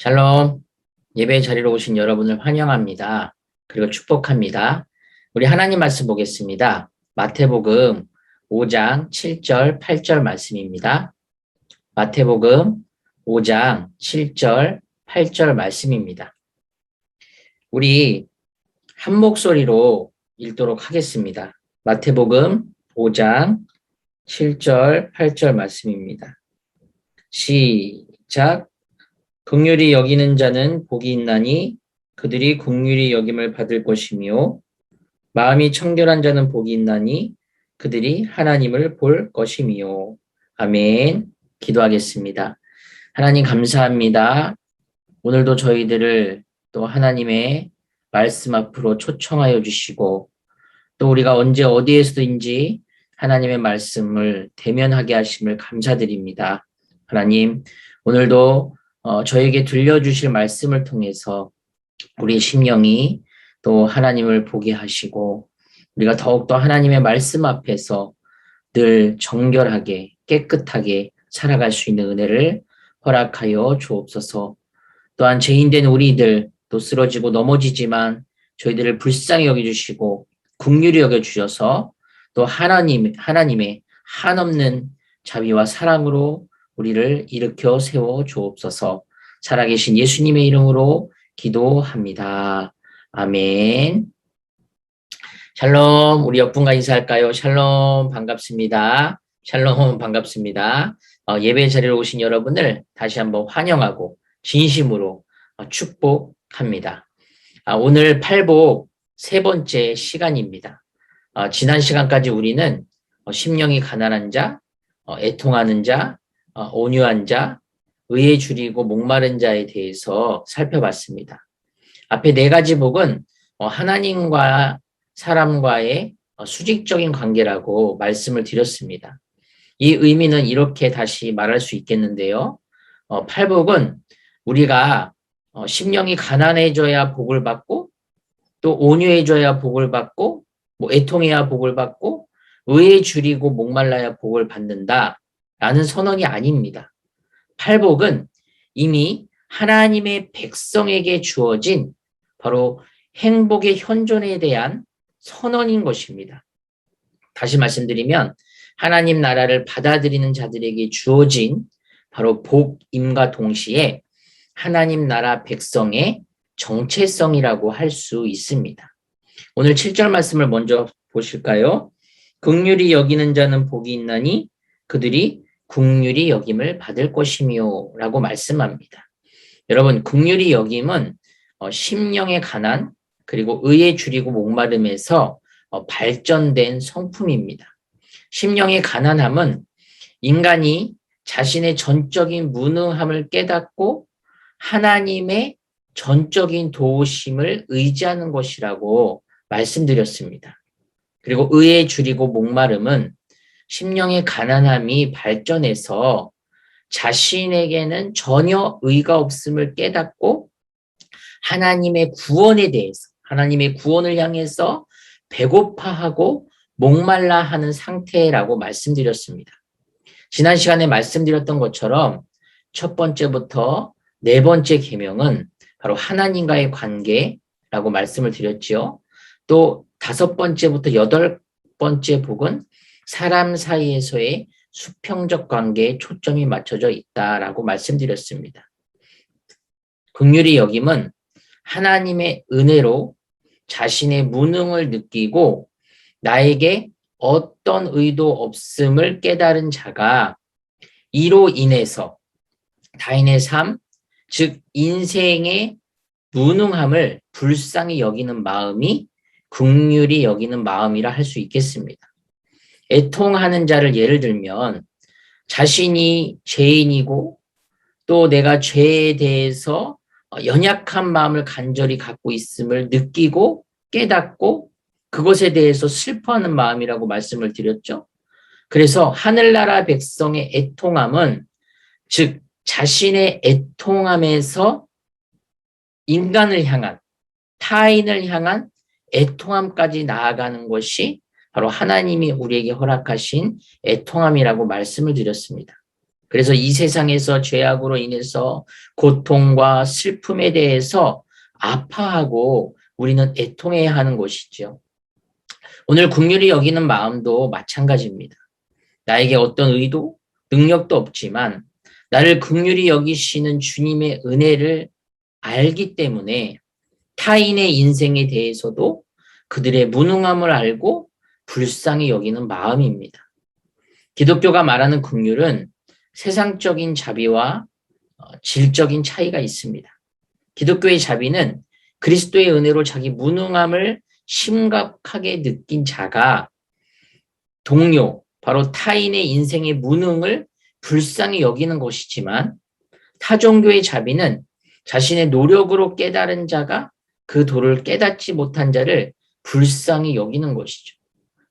샬롬, 예배 자리로 오신 여러분을 환영합니다. 그리고 축복합니다. 우리 하나님 말씀 보겠습니다. 마태복음 5장 7절, 8절 말씀입니다. 마태복음 5장 7절, 8절 말씀입니다. 우리 한 목소리로 읽도록 하겠습니다. 마태복음 5장 7절, 8절 말씀입니다. 시작. 긍휼히 여기는 자는 복이 있나니 그들이 긍휼히 여김을 받을 것이며 마음이 청결한 자는 복이 있나니 그들이 하나님을 볼 것이며. 아멘. 기도하겠습니다. 하나님 감사합니다. 오늘도 저희들을 또 하나님의 말씀 앞으로 초청하여 주시고 또 우리가 언제 어디에서든지 하나님의 말씀을 대면하게 하심을 감사드립니다. 하나님 오늘도 저에게 들려주실 말씀을 통해서 우리의 심령이 또 하나님을 보게 하시고 우리가 더욱더 하나님의 말씀 앞에서 늘 정결하게 깨끗하게 살아갈 수 있는 은혜를 허락하여 주옵소서. 또한 죄인된 우리들 또 쓰러지고 넘어지지만 저희들을 불쌍히 여겨주시고 긍휼히 여겨주셔서 또 하나님의 한없는 자비와 사랑으로 우리를 일으켜 세워 주옵소서. 살아계신 예수님의 이름으로 기도합니다. 아멘. 샬롬, 우리 옆분과 인사할까요? 샬롬, 반갑습니다. 샬롬, 반갑습니다. 예배 자리에 오신 여러분을 다시 한번 환영하고 진심으로 축복합니다. 오늘 팔복 세 번째 시간입니다. 지난 시간까지 우리는 심령이 가난한 자, 애통하는 자, 온유한 자, 의에 줄이고 목마른 자에 대해서 살펴봤습니다. 앞에 네 가지 복은 하나님과 사람과의 수직적인 관계라고 말씀을 드렸습니다. 이 의미는 이렇게 다시 말할 수 있겠는데요. 팔복은 우리가 심령이 가난해져야 복을 받고 또 온유해져야 복을 받고 애통해야 복을 받고 의에 줄이고 목말라야 복을 받는다라는 선언이 아닙니다. 팔복은 이미 하나님의 백성에게 주어진 바로 행복의 현존에 대한 선언인 것입니다. 다시 말씀드리면 하나님 나라를 받아들이는 자들에게 주어진 바로 복임과 동시에 하나님 나라 백성의 정체성이라고 할 수 있습니다. 오늘 7절 말씀을 먼저 보실까요? 긍휼히 여기는 자는 복이 있나니 그들이 긍휼히 여김을 받을 것이며 라고 말씀합니다. 여러분, 긍휼히 여김은 심령의 가난 그리고 의에 줄이고 목마름에서 발전된 성품입니다. 심령의 가난함은 인간이 자신의 전적인 무능함을 깨닫고 하나님의 전적인 도우심을 의지하는 것이라고 말씀드렸습니다. 그리고 의에 줄이고 목마름은 심령의 가난함이 발전해서 자신에게는 전혀 의가 없음을 깨닫고 하나님의 구원에 대해서 하나님의 구원을 향해서 배고파하고 목말라 하는 상태라고 말씀드렸습니다. 지난 시간에 말씀드렸던 것처럼 첫 번째부터 네 번째 계명은 바로 하나님과의 관계라고 말씀을 드렸죠. 또 다섯 번째부터 여덟 번째 복은 사람 사이에서의 수평적 관계에 초점이 맞춰져 있다라고 말씀드렸습니다. 긍휼히 여김은 하나님의 은혜로 자신의 무능을 느끼고 나에게 어떤 의도 없음을 깨달은 자가 이로 인해서 타인의 삶, 즉 인생의 무능함을 불쌍히 여기는 마음이 긍휼히 여기는 마음이라 할 수 있겠습니다. 애통하는 자를 예를 들면 자신이 죄인이고 또 내가 죄에 대해서 연약한 마음을 간절히 갖고 있음을 느끼고 깨닫고 그것에 대해서 슬퍼하는 마음이라고 말씀을 드렸죠. 그래서 하늘나라 백성의 애통함은 즉 자신의 애통함에서 인간을 향한 타인을 향한 애통함까지 나아가는 것이 바로 하나님이 우리에게 허락하신 애통함이라고 말씀을 드렸습니다. 그래서 이 세상에서 죄악으로 인해서 고통과 슬픔에 대해서 아파하고 우리는 애통해야 하는 것이죠. 오늘 긍휼히 여기는 마음도 마찬가지입니다. 나에게 어떤 의도, 능력도 없지만 나를 긍휼히 여기시는 주님의 은혜를 알기 때문에 타인의 인생에 대해서도 그들의 무능함을 알고 불쌍히 여기는 마음입니다. 기독교가 말하는 긍휼은 세상적인 자비와 질적인 차이가 있습니다. 기독교의 자비는 그리스도의 은혜로 자기 무능함을 심각하게 느낀 자가 동료, 바로 타인의 인생의 무능을 불쌍히 여기는 것이지만 타종교의 자비는 자신의 노력으로 깨달은 자가 그 도를 깨닫지 못한 자를 불쌍히 여기는 것이죠.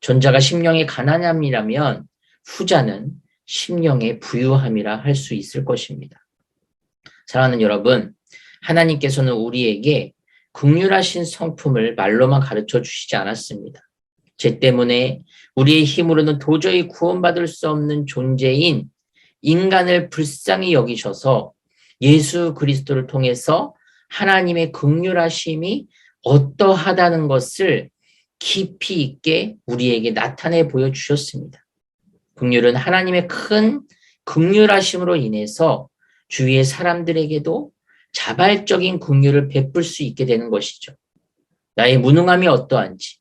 전자가 심령의 가난함이라면 후자는 심령의 부유함이라 할 수 있을 것입니다. 사랑하는 여러분, 하나님께서는 우리에게 긍휼하신 성품을 말로만 가르쳐 주시지 않았습니다. 죄 때문에 우리의 힘으로는 도저히 구원받을 수 없는 존재인 인간을 불쌍히 여기셔서 예수 그리스도를 통해서 하나님의 긍휼하심이 어떠하다는 것을 깊이 있게 우리에게 나타내 보여주셨습니다. 긍휼은 하나님의 큰 긍휼하심으로 인해서 주위의 사람들에게도 자발적인 긍휼을 베풀 수 있게 되는 것이죠. 나의 무능함이 어떠한지,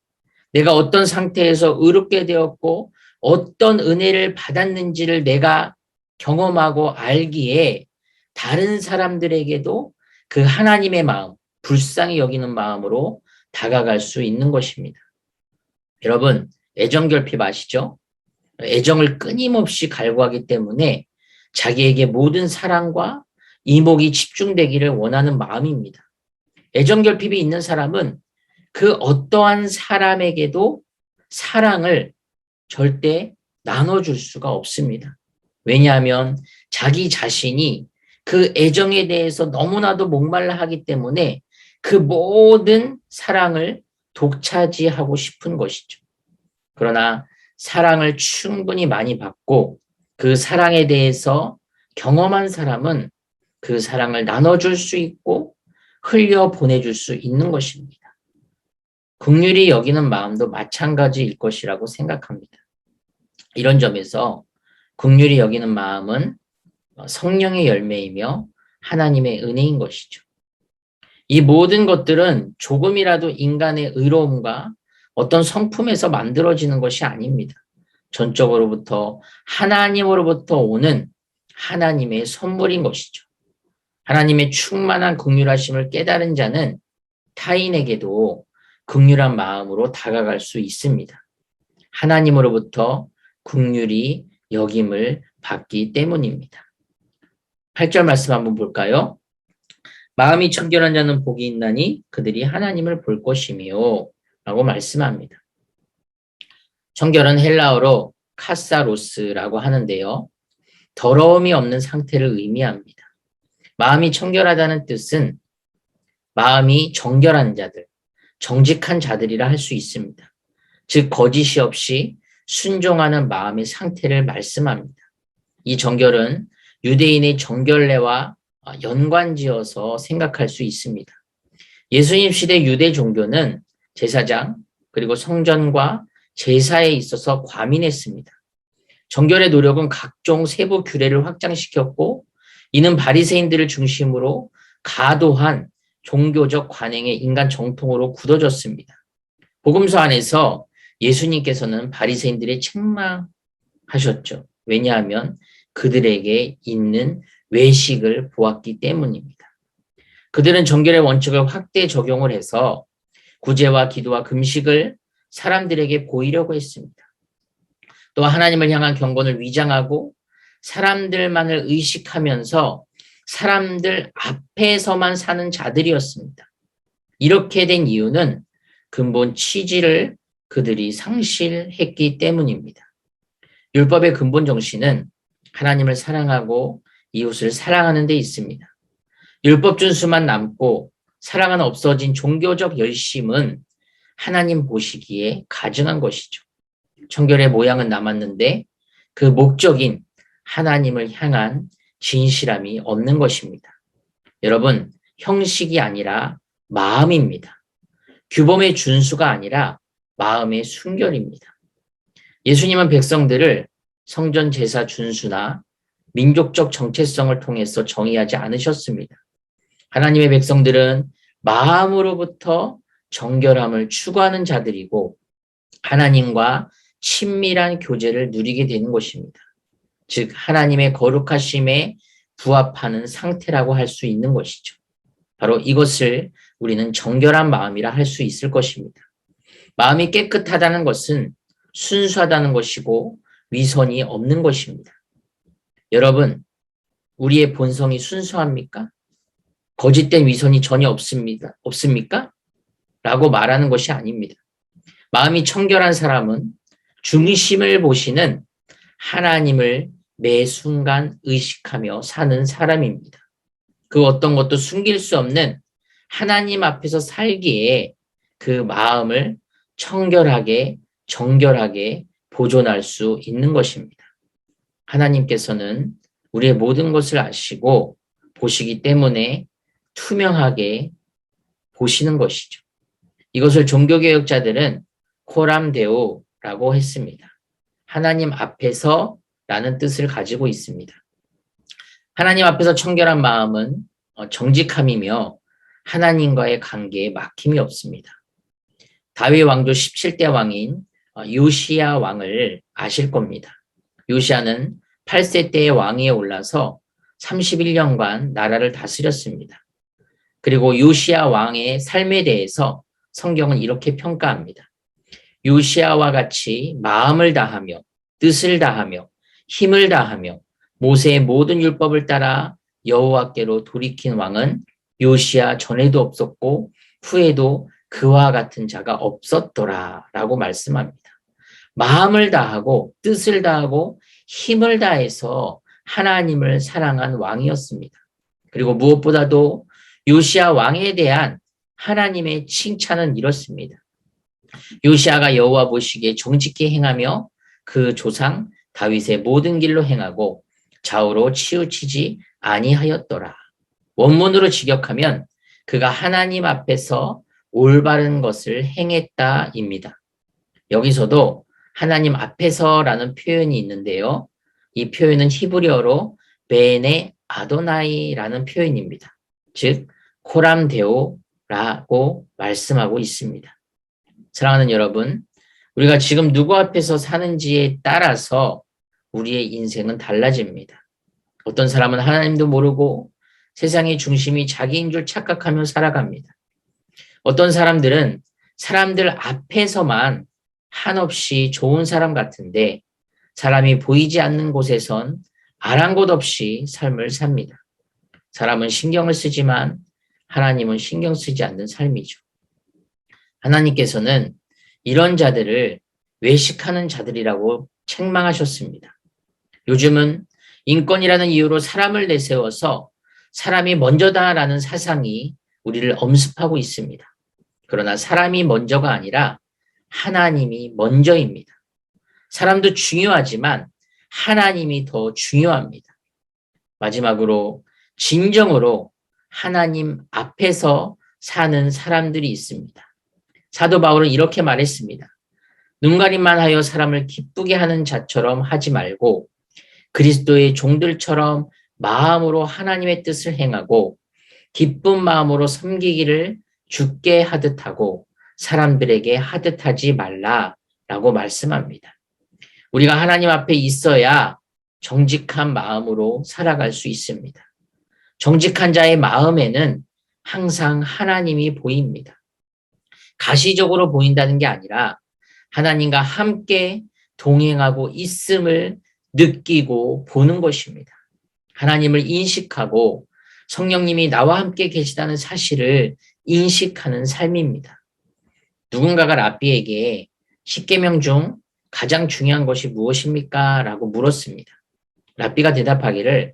내가 어떤 상태에서 의롭게 되었고 어떤 은혜를 받았는지를 내가 경험하고 알기에 다른 사람들에게도 그 하나님의 마음, 불쌍히 여기는 마음으로 다가갈 수 있는 것입니다. 여러분, 애정결핍 아시죠? 애정을 끊임없이 갈구하기 때문에 자기에게 모든 사랑과 이목이 집중되기를 원하는 마음입니다. 애정결핍이 있는 사람은 그 어떠한 사람에게도 사랑을 절대 나눠줄 수가 없습니다. 왜냐하면 자기 자신이 그 애정에 대해서 너무나도 목말라 하기 때문에 그 모든 사랑을 독차지하고 싶은 것이죠. 그러나 사랑을 충분히 많이 받고 그 사랑에 대해서 경험한 사람은 그 사랑을 나눠줄 수 있고 흘려보내줄 수 있는 것입니다. 긍휼히 여기는 마음도 마찬가지일 것이라고 생각합니다. 이런 점에서 긍휼히 여기는 마음은 성령의 열매이며 하나님의 은혜인 것이죠. 이 모든 것들은 조금이라도 인간의 의로움과 어떤 성품에서 만들어지는 것이 아닙니다. 전적으로부터 하나님으로부터 오는 하나님의 선물인 것이죠. 하나님의 충만한 긍휼하심을 깨달은 자는 타인에게도 긍휼한 마음으로 다가갈 수 있습니다. 하나님으로부터 긍휼히 여김을 받기 때문입니다. 8절 말씀 한번 볼까요? 마음이 청결한 자는 복이 있나니 그들이 하나님을 볼 것이며 라고 말씀합니다. 청결은 헬라어로 카사로스라고 하는데요. 더러움이 없는 상태를 의미합니다. 마음이 청결하다는 뜻은 마음이 정결한 자들, 정직한 자들이라 할 수 있습니다. 즉 거짓이 없이 순종하는 마음의 상태를 말씀합니다. 이 정결은 유대인의 정결례와 연관지어서 생각할 수 있습니다. 예수님 시대 유대 종교는 제사장 그리고 성전과 제사에 있어서 과민했습니다. 정결의 노력은 각종 세부 규례를 확장시켰고 이는 바리새인들을 중심으로 과도한 종교적 관행의 인간 정통으로 굳어졌습니다. 복음서 안에서 예수님께서는 바리새인들의 책망하셨죠. 왜냐하면 그들에게 있는 외식을 보았기 때문입니다. 그들은 정결의 원칙을 확대 적용을 해서 구제와 기도와 금식을 사람들에게 보이려고 했습니다. 또 하나님을 향한 경건을 위장하고 사람들만을 의식하면서 사람들 앞에서만 사는 자들이었습니다. 이렇게 된 이유는 근본 취지를 그들이 상실했기 때문입니다. 율법의 근본 정신은 하나님을 사랑하고 이웃을 사랑하는 데 있습니다. 율법 준수만 남고 사랑은 없어진 종교적 열심은 하나님 보시기에 가증한 것이죠. 청결의 모양은 남았는데 그 목적인 하나님을 향한 진실함이 없는 것입니다. 여러분, 형식이 아니라 마음입니다. 규범의 준수가 아니라 마음의 순결입니다. 예수님은 백성들을 성전 제사 준수나 민족적 정체성을 통해서 정의하지 않으셨습니다. 하나님의 백성들은 마음으로부터 정결함을 추구하는 자들이고 하나님과 친밀한 교제를 누리게 되는 것입니다. 즉 하나님의 거룩하심에 부합하는 상태라고 할 수 있는 것이죠. 바로 이것을 우리는 정결한 마음이라 할 수 있을 것입니다. 마음이 깨끗하다는 것은 순수하다는 것이고 위선이 없는 것입니다. 여러분, 우리의 본성이 순수합니까? 거짓된 위선이 전혀 없습니까? 라고 말하는 것이 아닙니다. 마음이 청결한 사람은 중심을 보시는 하나님을 매 순간 의식하며 사는 사람입니다. 그 어떤 것도 숨길 수 없는 하나님 앞에서 살기에 그 마음을 청결하게, 정결하게 보존할 수 있는 것입니다. 하나님께서는 우리의 모든 것을 아시고 보시기 때문에 투명하게 보시는 것이죠. 이것을 종교개혁자들은 코람데오라고 했습니다. 하나님 앞에서 라는 뜻을 가지고 있습니다. 하나님 앞에서 청결한 마음은 정직함이며 하나님과의 관계에 막힘이 없습니다. 다윗 왕조 17대 왕인 요시야 왕을 아실 겁니다. 요시야는 8세 때의 왕위에 올라서 31년간 나라를 다스렸습니다. 그리고 요시야 왕의 삶에 대해서 성경은 이렇게 평가합니다. 요시야와 같이 마음을 다하며 뜻을 다하며 힘을 다하며 모세의 모든 율법을 따라 여호와께로 돌이킨 왕은 요시야 전에도 없었고 후에도 그와 같은 자가 없었더라 라고 말씀합니다. 마음을 다하고 뜻을 다하고 힘을 다해서 하나님을 사랑한 왕이었습니다. 그리고 무엇보다도 요시야 왕에 대한 하나님의 칭찬은 이렇습니다. 요시야가 여호와 보시기에 정직히 행하며 그 조상 다윗의 모든 길로 행하고 좌우로 치우치지 아니하였더라. 원문으로 직역하면 그가 하나님 앞에서 올바른 것을 행했다입니다. 여기서도 하나님 앞에서라는 표현이 있는데요. 이 표현은 히브리어로 베네 아도나이라는 표현입니다. 즉 코람데오라고 말씀하고 있습니다. 사랑하는 여러분, 우리가 지금 누구 앞에서 사는지에 따라서 우리의 인생은 달라집니다. 어떤 사람은 하나님도 모르고 세상의 중심이 자기인 줄 착각하며 살아갑니다. 어떤 사람들은 사람들 앞에서만 한없이 좋은 사람 같은데 사람이 보이지 않는 곳에선 아랑곳 없이 삶을 삽니다. 사람은 신경을 쓰지만 하나님은 신경 쓰지 않는 삶이죠. 하나님께서는 이런 자들을 외식하는 자들이라고 책망하셨습니다. 요즘은 인권이라는 이유로 사람을 내세워서 사람이 먼저다라는 사상이 우리를 엄습하고 있습니다. 그러나 사람이 먼저가 아니라 하나님이 먼저입니다. 사람도 중요하지만 하나님이 더 중요합니다. 마지막으로 진정으로 하나님 앞에서 사는 사람들이 있습니다. 사도 바울은 이렇게 말했습니다. 눈가림만 하여 사람을 기쁘게 하는 자처럼 하지 말고 그리스도의 종들처럼 마음으로 하나님의 뜻을 행하고 기쁜 마음으로 섬기기를 주께 하듯 하고 사람들에게 하듯 하지 말라라고 말씀합니다. 우리가 하나님 앞에 있어야 정직한 마음으로 살아갈 수 있습니다. 정직한 자의 마음에는 항상 하나님이 보입니다. 가시적으로 보인다는 게 아니라 하나님과 함께 동행하고 있음을 느끼고 보는 것입니다. 하나님을 인식하고 성령님이 나와 함께 계시다는 사실을 인식하는 삶입니다. 누군가가 랍비에게 10계명 중 가장 중요한 것이 무엇입니까? 라고 물었습니다. 랍비가 대답하기를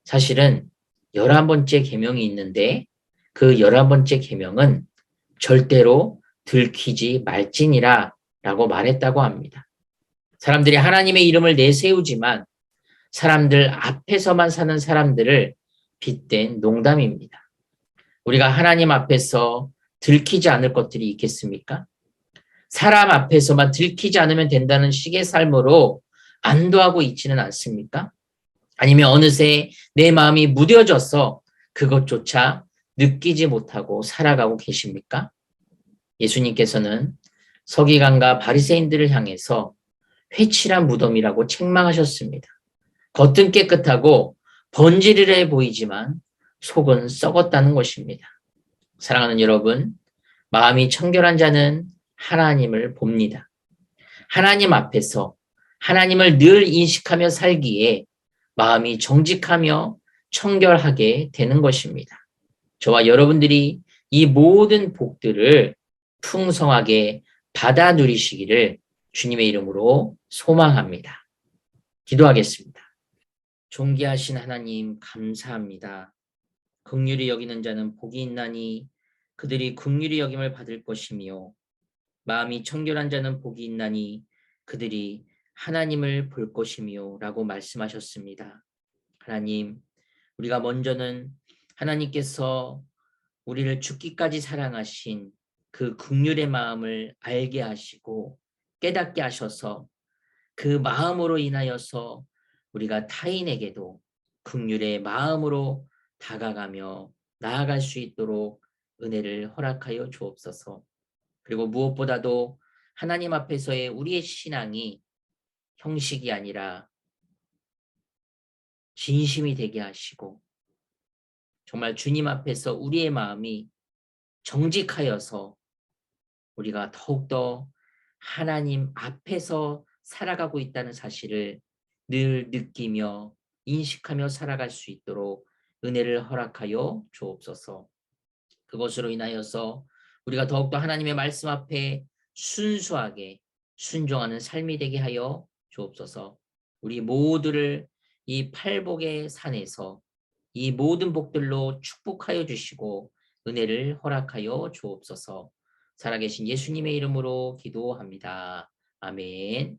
사실은 11번째 계명이 있는데 그 11번째 계명은 절대로 들키지 말지니라 라고 말했다고 합니다. 사람들이 하나님의 이름을 내세우지만 사람들 앞에서만 사는 사람들을 빗댄 농담입니다. 우리가 하나님 앞에서 들키지 않을 것들이 있겠습니까? 사람 앞에서만 들키지 않으면 된다는 식의 삶으로 안도하고 있지는 않습니까? 아니면 어느새 내 마음이 무뎌져서 그것조차 느끼지 못하고 살아가고 계십니까? 예수님께서는 서기관과 바리새인들을 향해서 회칠한 무덤이라고 책망하셨습니다. 겉은 깨끗하고 번지르르해 보이지만 속은 썩었다는 것입니다. 사랑하는 여러분, 마음이 청결한 자는 하나님을 봅니다. 하나님 앞에서 하나님을 늘 인식하며 살기에 마음이 정직하며 청결하게 되는 것입니다. 저와 여러분들이 이 모든 복들을 풍성하게 받아 누리시기를 주님의 이름으로 소망합니다. 기도하겠습니다. 존귀하신 하나님 감사합니다. 긍휼히 여기는 자는 복이 있나니 그들이 긍휼히 여김을 받을 것이며 마음이 청결한 자는 복이 있나니 그들이 하나님을 볼 것이며 라고 말씀하셨습니다. 하나님, 우리가 먼저는 하나님께서 우리를 죽기까지 사랑하신 그 긍휼의 마음을 알게 하시고 깨닫게 하셔서 그 마음으로 인하여서 우리가 타인에게도 긍휼의 마음으로 다가가며 나아갈 수 있도록 은혜를 허락하여 주옵소서. 그리고 무엇보다도 하나님 앞에서의 우리의 신앙이 형식이 아니라 진심이 되게 하시고 정말 주님 앞에서 우리의 마음이 정직하여서 우리가 더욱더 하나님 앞에서 살아가고 있다는 사실을 늘 느끼며 인식하며 살아갈 수 있도록 은혜를 허락하여 주옵소서. 그것으로 인하여서 우리가 더욱더 하나님의 말씀 앞에 순수하게 순종하는 삶이 되게 하여 주옵소서. 우리 모두를 이 팔복의 산에서 이 모든 복들로 축복하여 주시고 은혜를 허락하여 주옵소서. 살아계신 예수님의 이름으로 기도합니다. 아멘.